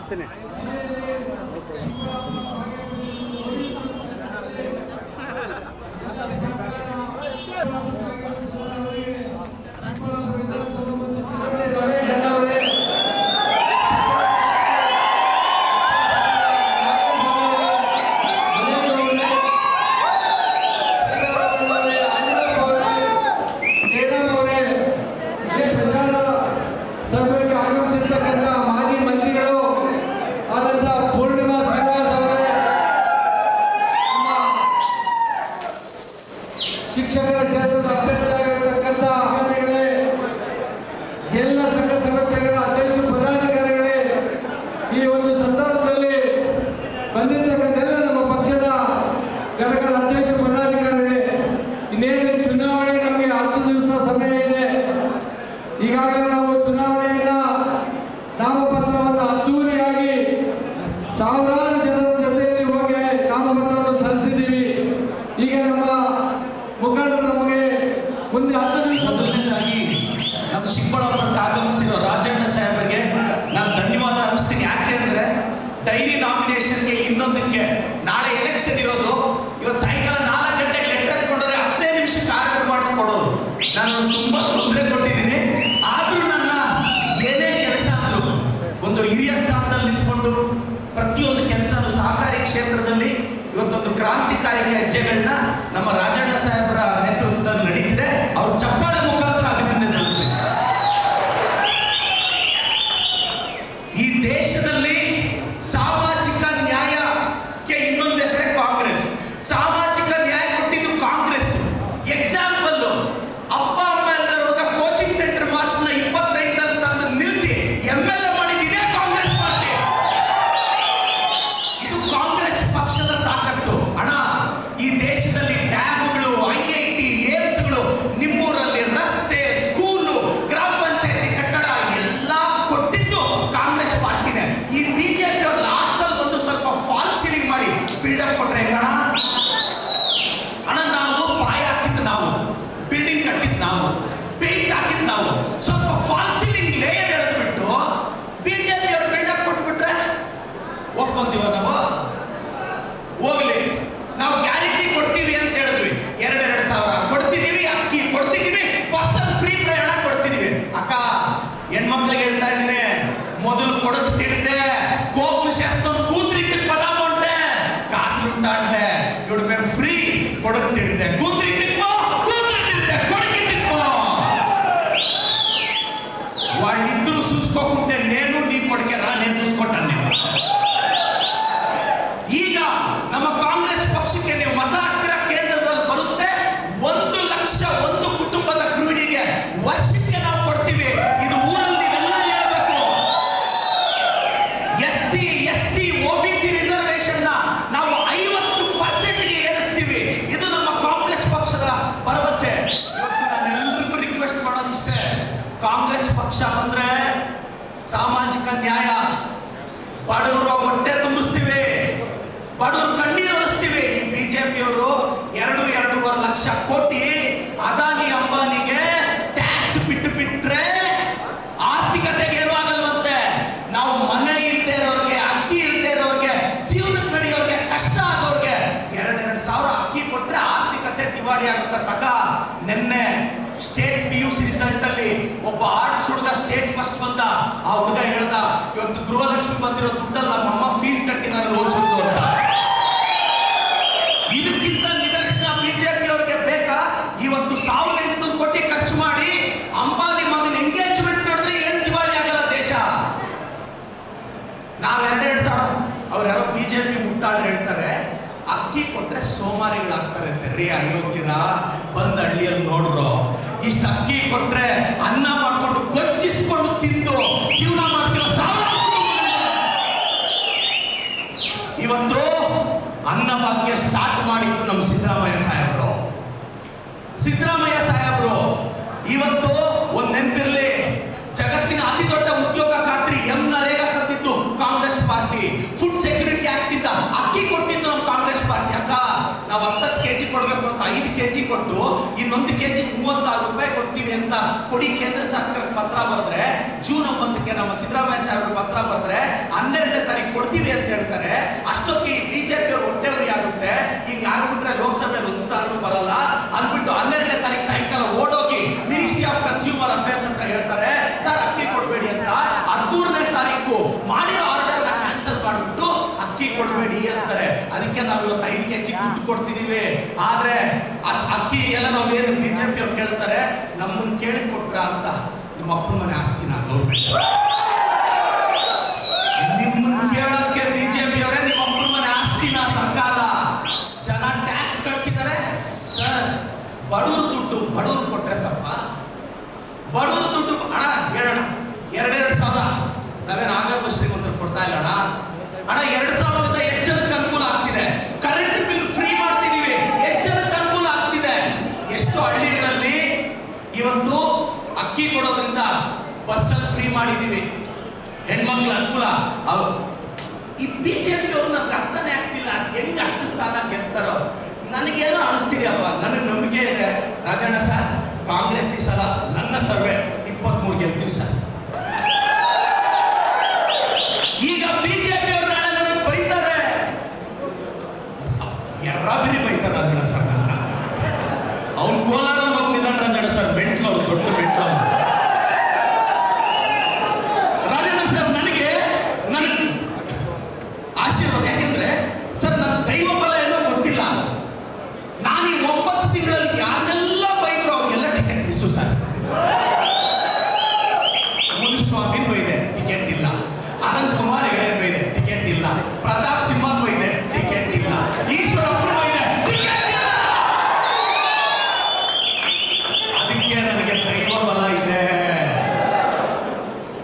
ಬರ್ತೀನಿ. ಶಿಕ್ಷಕರ ಕ್ಷೇತ್ರದ ಅಭ್ಯರ್ಥಿಯಾಗಿರತಕ್ಕಂಥ ಎಲ್ಲ ಸಂಘ ಸಂಸ್ಥೆಗಳ ಅಧ್ಯಕ್ಷ ಪದಾಧಿಕಾರಿಗಳೇ, ಈ ಒಂದು ಸಂದರ್ಭದಲ್ಲಿ ಬಂದಿರತಕ್ಕಂಥ ಎಲ್ಲ ನಮ್ಮ ಪಕ್ಷದ ಘಟಕದ ಅಧ್ಯಕ್ಷ ಪದಾಧಿಕಾರಿಗಳೇ, ಇನ್ನೇನು ಚುನಾವಣೆ ನಮಗೆ 10 ದಿವಸ ಸಮಯ ಇದೆ. ಈಗಾಗಲೇ ನಾವು ಚುನಾವಣೆಯನ್ನ ನಾಮಪತ್ರವನ್ನು ಅದ್ದೂರಿಯಾಗಿ ಸಾವಿರಾರು ಜನರ ಜೊತೆಯಲ್ಲಿ ಹೋಗಿ ನಾಮಪತ್ರವನ್ನು ಸಲ್ಲಿಸಿದ್ದೀವಿ. ಈಗ ನಮ್ಮ ಮುಖಂಡರು ನಮಗೆ ಮುಂದೆ 10 ದಿವಸ ಮೊದಲನೇದಾಗಿ ನಮ್ಮ ಚಿಕ್ಕಬಳ್ಳಾಪುರಕ್ಕೆ ಆಗಮಿಸಿರೋ ರಾಜಣ್ಣ ಸಾಹೇಬರಿಗೆ ನಾನು ಧನ್ಯವಾದ ಅರ್ಪಿಸ್ತೀನಿ. ಯಾಕೆ ಅಂದ್ರೆ ಡೈರಿ ನಾಮಿನೇಷನ್ಗೆ ಇನ್ನೊಂದಕ್ಕೆ ನಾಳೆ ಎಲೆಕ್ಷನ್ ಇರೋದು, ಇವತ್ತು ಸಾಯಂಕಾಲ 4 ಗಂಟೆಗೆ ಲೆಟರ್ ಎತ್ಕೊಂಡ್ರೆ 15 ನಿಮಿಷಕ್ಕೆ ಆರ್ಡರ್ ಮಾಡಿಸ್ಕೊಡೋರು. ನಾನು ತುಂಬಾ ತೊಂದರೆ ಕೊಟ್ಟಿದ್ದೀನಿ. ಆದ್ರೂ ನನ್ನ ಏನೇ ಕೆಲಸ ಅಂದ್ರು ಒಂದು ಹಿರಿಯ ಸ್ಥಾನದಲ್ಲಿ ನಿಂತ್ಕೊಂಡು ಪ್ರತಿಯೊಂದು ಕೆಲಸನೂ ಸಹಕಾರಿ ಕ್ಷೇತ್ರದಲ್ಲಿ ಇವತ್ತೊಂದು ಕ್ರಾಂತಿಕಾರಕ ಹೆಜ್ಜೆಗಳನ್ನ ನಮ್ಮ ರಾಜಣ್ಣ ಸಾಹೇಬರ ನೇತೃತ್ವದಲ್ಲಿ ನಡೀತಿದೆ. ಅವರು ಚಪ್ಪಾಳೆ ಮುಖಾಂತರ ಅಭಿನಂದನೆ ಸಲ್ಲಿಸ್ತಾರೆ. ಈ ದೇಶದಲ್ಲಿ ಸಾಮಾಜಿಕ ನ್ಯಾಯಕ್ಕೆ ಇನ್ನೊಂದು ಹೆಸರೇ ಕಾಂಗ್ರೆಸ್. ಸಾಮಾಜಿಕ ನ್ಯಾಯ ಕೊಟ್ಟಿದ್ದು ಕಾಂಗ್ರೆಸ್. ಎಕ್ಸಾಂಪಲ್, ಅಪ್ಪ ಅಮ್ಮ ಎಲ್ಲರೂ ಕೋಚಿಂಗ್ ಸೆಂಟರ್ ಮಾಸ್ಟರ್ನ 25 ತಂದು ನಿಲ್ಲಿಸಿ MLA ಮಾಡಿದ್ದಿದೆ ಕಾಂಗ್ರೆಸ್ ಪಾರ್ಟಿ. ಇದು ಕಾಂಗ್ರೆಸ್ ಪಕ್ಷದ ತಾಕತ್ತು. ಹಣ ಈ ದೇಶದಲ್ಲಿ ಡ್ಯಾಮ್ಗಳು, IIT, ಏಮ್ಸ್ಗಳು, ನಿಮ್ಮೂರಲ್ಲಿ ರಸ್ತೆ, ಸ್ಕೂಲು, ಗ್ರಾಮ ಪಂಚಾಯತಿ ಕಟ್ಟಡ ಎಲ್ಲ ಕೊಟ್ಟಿದ್ದು ಕಾಂಗ್ರೆಸ್ ಪಾರ್ಟಿನೇ. ಈ ಬಿಜೆಪಿ ಅವರು ಲಾಸ್ಟ್ ಅಲ್ಲಿ ಒಂದು ಸ್ವಲ್ಪ ಫಾಲ್ಸ್ ಸೀಲಿಂಗ್ ಮಾಡಿ ಬಿಲ್ಡಪ್ ಕೊಟ್ರೆ ಹಣ ನಾವು ಪಾಯ ಹಾಕಿದ್ದು, ನಾವು ಬಿಲ್ಡಿಂಗ್ ಕಟ್ಟಿದ್ದು, ನಾವು ಪೇಂಟ್ ಹಾಕಿದ್ದು, ನಾವು ಸ್ವಲ್ಪ ಫಾಲ್ಸ್ ಸೀಲಿಂಗ್ ಲೇಯರ್ ಎಳೆದ್ಬಿಟ್ಟು ಬಿಜೆಪಿ ಅವರು ಬಿಲ್ಡಪ್ ಕೊಟ್ಬಿಟ್ರೆ ಒಪ್ಕೊಂತೀವ ನಾವು? ಹೋಗ್ಲಿ, ನಾವು ಗ್ಯಾರಂಟಿ ಕೊಡ್ತೀವಿ ಅಂತ ಹೇಳಿದ್ವಿ. 2,000 ಕೊಡ್ತಿದೀವಿ, ಅಕ್ಕಿ ಕೊಡ್ತಿದೀವಿ, ಬಸ್ಸಲ್ಲಿ ಫ್ರೀ ಪ್ರಯಾಣ ಕೊಡ್ತಿದೀವಿ. ಅಕ್ಕ, ಹೆಣ್ಮಕ್ಳಿಗೆ ಹೇಳ್ತಾ ಇದ್ದೀನಿ, ಮೊದಲು ಕೊಡೋದು ತಿಡ್ದೆ, ಕೋಪು ಶಾಸ್ಕೊಂಡು ಕೂತ್ರಿಟ್ಟು ಪದ ಮೊಂಟೆ ಕಾಸು ಉಂಟಾಡ್ಲೆ ಇವ್ರು మేము ಫ್ರೀ ಕೊಡೋದು ತಿಡ್ದೆ, ಕೂತ್ರಿಟ್ಟಿಪ್ಪೋ ಕೂತ್ರಿಟ್ಟಿದ್ದೆ ಕೊಡಕಿಟ್ಟಿಪ್ಪೋ వాళ్ళిద్దరూ చూసుకోకుంటే నేను నీ కొడుకే రా, నేను చూసుకుంటాను. ನೀವು ಈಗ ನಮ್ಮ ಕಾಂಗ್ರೆಸ್ ಪಕ್ಷಕ್ಕೆ ನೀವು ಮತ ಹಾಕ್ತಿರ, ಕೇಂದ್ರದಲ್ಲಿ ಬರುತ್ತೆ 1 ಲಕ್ಷ ಒಂದು ಕುಟುಂಬದ ಗೃಹಿಣಿಗೆ ವರ್ಷಕ್ಕೆ ನಾವು ಕೊಡ್ತೀವಿ. ಇದು ಊರಲ್ಲಿ ನೀವೆಲ್ಲ ಹೇಳಬೇಕು. SC, ST, OBC ರಿಸರ್ವೇಶನ್ ನಾವು 50%ಗೆ ಏರಿಸ್ತೀವಿ. ಇದು ನಮ್ಮ ಕಾಂಗ್ರೆಸ್ ಪಕ್ಷದ ಭರವಸೆ. ಇವತ್ತು ನಾನು ಎಲ್ಲರಿಗೂ ರಿಕ್ವೆಸ್ಟ್ ಮಾಡೋದಿಷ್ಟೇ, ಕಾಂಗ್ರೆಸ್ ಪಕ್ಷ ಬಂದ್ರೆ ಸಾಮಾಜಿಕ ನ್ಯಾಯ, ಬಡವರ ಹೊಟ್ಟೆ ತುಂಬಿಸ್ತೀವಿ, ಬಡವರು ಕಣ್ಣೀರು ಒರೆಸ್ತೀವಿ. ಈ ಬಿಜೆಪಿಯವರು 2-2.5 ಲಕ್ಷ ಕೋಟಿ ಅದಾನಿ ಅಂಬಾನಿಗೆ ಟ್ಯಾಕ್ಸ್ ಬಿಟ್ರೆ ಆರ್ಥಿಕತೆಗೆ ಏನೂ ಆಗಲ್ವಂತೆ. ನಾವು ಮನೆ ಇಲ್ಲದೆ ಇರೋರಿಗೆ, ಅಕ್ಕಿ ಇಲ್ಲದೆ ಇರೋರಿಗೆ, ಜೀವನಕ್ಕೆ ನಡೆಯೋರಿಗೆ, ಕಷ್ಟ ಆಗೋರಿಗೆ 2,000 ಅಕ್ಕಿ ಕೊಟ್ರೆ ಆರ್ಥಿಕತೆ ದಿವಾಳಿ ಆಗುತ್ತೆ. ತಕ ನಿನ್ನೆ ಸ್ಟೇಟ್ PUC ರಿಸಲ್ಟ್ ಅಲ್ಲಿ ಒಬ್ಬ ಆರ್ಟ್ಸ್ ಹುಡುಗ ಸ್ಟೇಟ್ ಫಸ್ಟ್ ಬಂದ. ಆ ಹುಡುಗ ಹೇಳ್ದ, ಇವತ್ತು ಗೃಹಲಕ್ಷ್ಮಿ ಬಂದಿರೋ ದುಡ್ಡಲ್ಲಿ ನಮ್ಮಮ್ಮ ಫೀಸ್ ಕಟ್ಟಿ ನಾನು ಓದಿಸಿದ್ದು ಅಂತ. ಇದಕ್ಕಿಂತ ನಿದರ್ಶನ ಬಿಜೆಪಿ ಅವರಿಗೆ ಬೇಕಾ? ಇವತ್ತು 1,800 ಕೋಟಿ ಖರ್ಚು ಮಾಡಿ ಅಂಬಾನಿ ಮಗನ ಎಂಗೇಜ್ಮೆಂಟ್ ಮಾಡಿದ್ರೆ ಏನ್ ದಿವಾಳಿ ಆಗಲ್ಲ ದೇಶ. ನಾವ್ 2,000 ಅವ್ರು ಯಾರೋ ಬಿಜೆಪಿ ಮುಟ್ಟಾಡ್ರು ಹೇಳ್ತಾರೆ, ಅಕ್ಕಿ ಕೊಟ್ರೆ ಸೋಮಾರಿಗಳಾಗ್ತಾರೆ ಅಂತ. ರೀ ಅಯೋಗ್ಯರ, ಬಂದ್ ಹಳ್ಳಿಯಲ್ಲಿ ನೋಡ್ರು, ಇಷ್ಟು ಅಕ್ಕಿ ಕೊಟ್ರೆ ಅನ್ನ ಮಾಡ್ಕೊಂಡು ಕೊಚ್ಚಿಸ್ಕೊಂಡು ತಿಂದು ಜೀವನ ಮಾಡ್ತಿರೋ 1000 ಇವತ್ತು ಅನ್ನ ಭಾಗ್ಯ ಸ್ಟಾರ್ಟ್ ಮಾಡಿದ್ದು ನಮ್ಮ ಸಿದ್ದರಾಮಯ್ಯ ಸಾಹೇಬರು. ಸಿದ್ದರಾಮಯ್ಯ ಸಾಹೇಬರು ಇವತ್ತು ಒಂದ್ ನೆನಪಿರ್ಲಿ, ಜಗತ್ತಿನ ಅತಿ ದೊಡ್ಡ ಉದ್ಯೋಗ ಖಾತ್ರಿ ನರೇಗಾ ತಂದಿದ್ದು Congress party. Food security act ಇಂದ ಅಕ್ಕಿ ಕೊಟ್ಟಿದ್ದು ನಮ್ಮ ಕಾಂಗ್ರೆಸ್ ಪಾರ್ಟಿ. ಅಕ್ಕ, ನಾವು 10 kg ಕೊಡ್ಬೇಕು ಅಂತ 5 kg ಕೊಟ್ಟು ಇನ್ನೊಂದು kg 36 ರೂಪಾಯಿ ಕೊಡ್ತೀವಿ ಅಂತ ಕೊಡಿ ಕೇಂದ್ರ ಸರ್ಕಾರಕ್ಕೆ ಪತ್ರ ಬರೆದ್ರೆ, ಜೂನ್ 9ಕ್ಕೆ ನಮ್ಮ ಸಿದ್ದರಾಮಯ್ಯ ಸಾಹೇಬರು ಪತ್ರ ಬರೆದ್ರೆ 12ನೇ ತಾರೀಕು ಕೊಡ್ತೀವಿ ಅಂತ ಹೇಳ್ತಾರೆ. ಅಷ್ಟೊತ್ತಿಗೆ ಬಿಜೆಪಿ ಅವರು ಹೊಟ್ಟೆವರಿ ಆಗುತ್ತೆ. ಹಿಂಗ ಆಗ್ಬಿಟ್ರೆ ಲೋಕಸಭೆಯಲ್ಲಿ ಒಂದು ಸ್ಥಾನನೂ ಬರಲ್ಲ ಅಂದ್ಬಿಟ್ಟು 12ನೇ ತಾರೀಕು ಸಾಯಂಕಾಲ ಓಡೋಗಿ ಮಿನಿಸ್ಟ್ರಿ ಆಫ್ ಕನ್ಸ್ಯೂಮರ್ ಅಫೇರ್ಸ್ ಅಂತ ಹೇಳ್ತಾರೆ, ಸರ್ ಅಕ್ಕಿ ಕೊಡಬೇಡಿ ಅಂತ. 13ನೇ ತಾರೀಕು ಮಾಡಿರೋ ಆರ್ಡರ್ ಕ್ಯಾನ್ಸಲ್ ಮಾಡಿಬಿಟ್ಟು ಅಕ್ಕಿ ಕೊಡಬೇಡಿ ಅಂತಾರೆ. ಅದಕ್ಕೆ ನಾವು ಇವತ್ತು 5 kg ದುಡ್ಡು ಕೊಡ್ತಿದೀವಿ. ಆದ್ರೆ ಅಕ್ಕಿ ಎಲ್ಲ ನಾವೇನು ಬಿಜೆಪಿ ಅವ್ರು ಕೇಳ್ತಾರೆ, ನಮ್ಮನ್ನ ಕೇಳಿ ಕೊಟ್ರ ಅಂತ. ನಿಮ್ಮ ಅಪ್ಪನ ಮನೆ ಆಸ್ತಿನ ಗೌರ್ಮೆಂಟ್ ನಿಮ್ಮನ್ನ ಕೇಳೋಕ್ಕೆ ಬಿಜೆಪಿ ಅವರೇ ನಿಮ್ಮ ಅಪ್ಪನ ಮನೆ ಆಸ್ತಿನ ಸರ್ಕಾರ. ಜನ ಟ್ಯಾಕ್ಸ್ ಕಟ್ತಿದ್ದಾರೆ ಸರ್. ಬಡವರು ದುಡ್ಡು ಬಡವರು ಕೊಟ್ರೆ ತಪ್ಪ? ಬಡವರು ದುಡ್ಡು ಹಣ ಹೇಳೋಣ 2,000 ನಾವೇನು ಆಗರ್ಭ ಶ್ರೀಮಂತರು ಕೊಡ್ತಾ ಇಲ್ಲ ಅಣ್ಣ. 2,000 ಎಷ್ಟು ಜನಕ್ಕೆ ಅನುಕೂಲ ಆಗ್ತಿದೆ? ಕರೆಂಟ್ ಬಿಲ್ ಫ್ರೀ ಮಾಡ್ತಿದೀವಿ, ಎಷ್ಟು ಜನಕ್ಕೆ ಅನುಕೂಲ ಆಗ್ತಿದೆ? ಎಷ್ಟು ಹಳ್ಳಿಗಳಲ್ಲಿ ಇವತ್ತು ಅಕ್ಕಿ ಕೊಡೋದ್ರಿಂದ ಬಸ್ಸಲ್ಲಿ ಫ್ರೀ ಮಾಡಿದೀವಿ, ಹೆಣ್ಮಕ್ಳ ಅನುಕೂಲ. ಈ ಬಿಜೆಪಿ ಅವರು ನನ್ಗೆ ಅರ್ಥನೇ ಆಗ್ತಿಲ್ಲ, ಹೆಂಗ್ ಅಷ್ಟು ಸ್ಥಾನ ಗೆಲ್ತಾರೋ. ನನಗೇನೋ ಅನಿಸ್ತಿದೆಯಪ್ಪ, ನನಗೆ ನಂಬಿಕೆ ಇದೆ ರಾಜಣ್ಣ ಸರ್, ಕಾಂಗ್ರೆಸ್ ಈ ಸಲ ನನ್ನ ಸರ್ವೆ 23 ಗೆಲ್ತೀವಿ ಸರ್. ಈಗ ಬಿಜೆಪಿ ಅವರು ನಾಳೆ ನನಗೆ ಬೈತಾರೆ, ಎರ್ರಾಬಿರಿ ಬೈತಾರೆ ರಾಜಣ್ಣ ಸರ್. ಅವ್ನು ಕೋಲಾರ ಹೋಗ್ತಿದ್ದಾನೆ ರಾಜಣ್ಣ ಸರ್, ಬೆಂಟ್ಲು ಅವ್ರು, ದೊಡ್ಡ ಬೆಂಟ್ಲು ರಾಜಣ್ಣ ಸರ್. ನನಗೆ ಆಶೀರ್ವಾದ, ಯಾಕೆಂದ್ರೆ ಸರ್ ನನ್ನ ದೈವ ಬಲ ಏನೋ ಗೊತ್ತಿಲ್ಲ. ನಾನು ಈ 9 ತಿಂಗಳಲ್ಲಿ ಯಾರನ್ನೆಲ್ಲ ಬೈದ್ರು ಅವ್ರಿಗೆಲ್ಲ ಟಿಕೆಟ್ ಮಿಸ್ಸು ಸರ್. ಮುನಿಸ್ವಾಮಿ ಬೈದೆ, ಟಿಕೆಟ್ ಇಲ್ಲ. ಅನಂತ್ ಕುಮಾರ್ ಹೆಗಡೆ ಬೈದೆ, ಟಿಕೆಟ್ ಇಲ್ಲ. ಪ್ರತಾಪ್ ಸಿಂಹನ್ ಬೈದೆ, ಟಿಕೆಟ್ ಇಲ್ಲ. ಈಶ್ವರಪ್ಪರು ಬೈದೆ, ಟಿಕೆಟ್ ಇಲ್ಲ. ಅದಕ್ಕೆ ನನಗೆ ದೈವ ಬಲ ಇದೆ.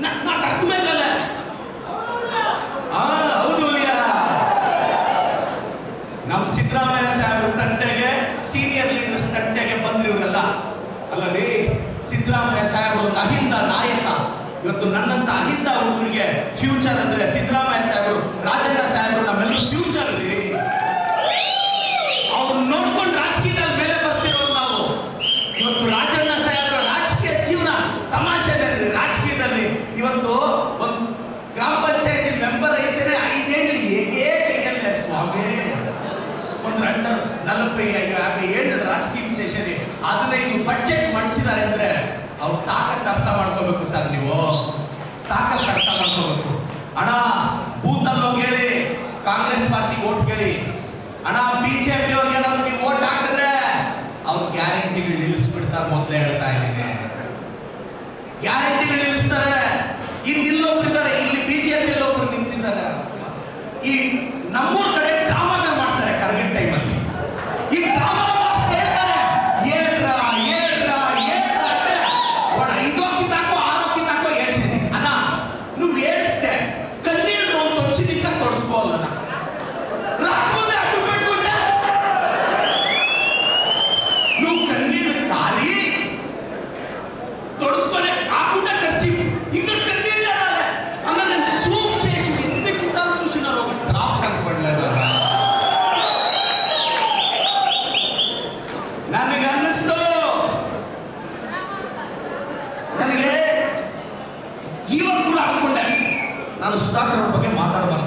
ನಾನು ಅರ್ಥ ಬೇಕಲ್ಲ. ಹೌದು ಅಲಿಯಾ. ನಮ್ಮ ಸಿದ್ದರಾಮಯ್ಯ ಸಾಹೇಬ್ರ ತಂಟೆಗೆ, ಸೀನಿಯರ್ ಲೀಡರ್ಸ್ ತಂಟೆಗೆ ಬಂದ್ರಿ ಇವರೆಲ್ಲ ಅಲ್ಲ ರೀ. ಸಿದ್ದರಾಮಯ್ಯ ಸಾಹೇಬ್ರು ಒಂದು ಅಹಿಂದ ನಾಯಕ. ಇವತ್ತು ನನ್ನಂತ ಅಹಿಂದ ಹುಡುಗರಿಗೆ ಫ್ಯೂಚರ್ ಅಂದ್ರೆ ಸಿದ್ದರಾಮಯ್ಯ ಸಾಹೇಬರು, ರಾಜಣ್ಣ ಸಾಹೇಬರು ನಮ್ಮೆಲ್ಲರೂ ಫ್ಯೂಚರ್ ರೀ. ಅವ್ರು ನೋಡ್ಕೊಂಡು ರಾಜಕೀಯದಲ್ಲಿ ಮೇಲೆ ಬರ್ತಿರೋದು ನಾವು. ಇವತ್ತು ರಾಜಣ್ಣ ಸಾಹೇಬರ ರಾಜಕೀಯ ಜೀವನ ತಮಾಷೆ ರಾಜಕೀಯದಲ್ಲಿ. ಇವತ್ತು ಒಂದು ಗ್ರಾಮ ಪಂಚಾಯತಿ ಮೆಂಬರ್ ಐತೇನೆ 5 ಏಳು ಹೇಗೆ ಕೈಯಲ್ಲೇ ಸ್ವಾಮಿ. ಒಂದು 40-50 ರಾಜಕೀಯ ವಿಶೇಷ 15 ಬಡ್ಜೆಟ್ ಮಾಡಿಸಿದ್ದಾರೆ ಅಂದ್ರೆ ಅವ್ರು ತಾಕತ್ ಅರ್ಥ ಮಾಡ್ಕೋಬೇಕು ಸರ್. ನೀವು ತಾಕತ್ ಅರ್ಥ ಮಾಡ್ಕೋಬೇಕು. ಅಣ್ಣ ಬೂತಲ್ಲಿ ಹೋಗಿ ಹೇಳಿ, ಕಾಂಗ್ರೆಸ್ ಪಾರ್ಟಿ ಓಟ್ ಕೇಳಿ. ಅಣ್ಣ ಬಿಜೆಪಿ ಅವ್ರಿಗೆ ಏನಾದ್ರು ನೀವು ಓಟ್ ಹಾಕಿದ್ರೆ ಅವ್ರು ಗ್ಯಾರಂಟಿಗಳು ನಿಲ್ಲಿಸ್ಬಿಡ್ತಾರೆ. ಮೊದಲೇ ಹೇಳ್ತಾ ಇದ್ದೀನಿ, ಗ್ಯಾರಂಟಿಗಳು ನಿಲ್ಲಿಸ್ತಾರೆ. ಇಲ್ಲಿ ಇಲ್ಲೊಬ್ರು ಇದ್ದಾರೆ, ಇಲ್ಲಿ ಬಿಜೆಪಿಯಲ್ಲಿ ಒಬ್ರು ನಿಂತಿದ್ದಾರೆ. ಈ ನಮ್ಮೂರ್ ಕಡೆ ಡ್ರಾಮಾಗಳು ಮಾಡ್ತಾರೆ ಕರೆಕ್ಟ್ ಟೈಮಲ್ಲಿ. ಈ ಡ್ರಾಮಾ ಹೇಳ್ತಾರೆ ಏಳ್ರ ಅಟ್ಟೆ ಒಣ 5 ಕಿತ್ತಾಕೋ 6 ಕಿತ್ತಾಕೋ ಏಳ್ಸಿದಿ ಅಣ್ಣ. నువ్వు ఏడిస్తే కన్నీళ్ళు తొచ్చిదిక్క తొడుచుకోవాలన్నా. రాకపోతే అడ్డు పెట్టుకుంటే నువ్వు కన్నీళ్ళు కాలి తొడుచుకునే కాకుండా ఖర్చు ఇంకా కన్నీళ్ళు రాలే అన్న. నేను జూమ్ చేసి ఎన్ని కితాలు చూసినారు, ఒక డ్రాప్ కనపడలేదు అన్న. ನನಗೆ ಅನ್ನಿಸ್ತು, ನನಗೆ ಇವಾಗ ಕೂಡ ಅನ್ಕೊಂಡೆ ನಾನು ಸುಧಾಕರ್ ಅವ್ರ ಬಗ್ಗೆ ಮಾತಾಡಬಾರ್ದು.